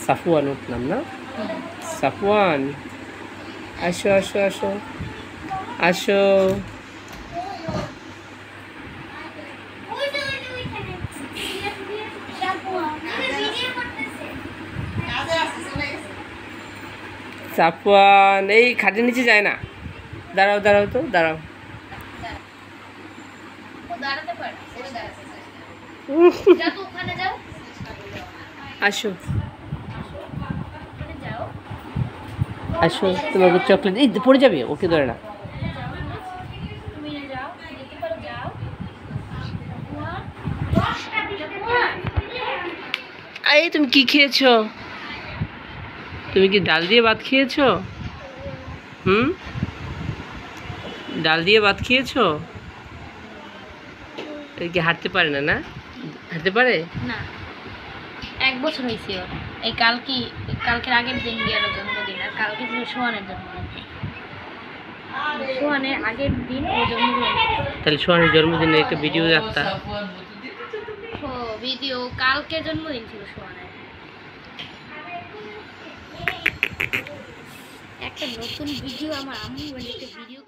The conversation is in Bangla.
সাফওয়ান ওর নাম না? সাফওয়ান, আসো আসো আসো আসো। সাফওয়ান এই খাটের নিচে যায় না, দাঁড়াও দাঁড়াও তো দাঁড়াও। আসো আসো, তোমাকে চকলেট এই পড়ে যাবে, ওকে ধরে না। এই তুমি কি খেয়েছো? তুমি কি ডাল দিয়ে ভাত খেয়েছো? ডাল দিয়ে ভাত খেয়েছো? কি হাঁটতে পারে না? না হাঁটতে পারে না, 1 বছর হয়েছে ওর। এই কালকের আগের দিন গেল জন্মদিন, আর কালকে ছিল সোহানের জন্মদিন। সোহানের আগের দিন ও জন্মদিন। তাহলে সোহানের জন্মদিনে একটা ভিডিও রাখতা। ও ভিডিও, কালকে জন্মদিন ছিল সোহানের। একটা নতুন ভিডিও আমার আম্মু একটা ভিডিও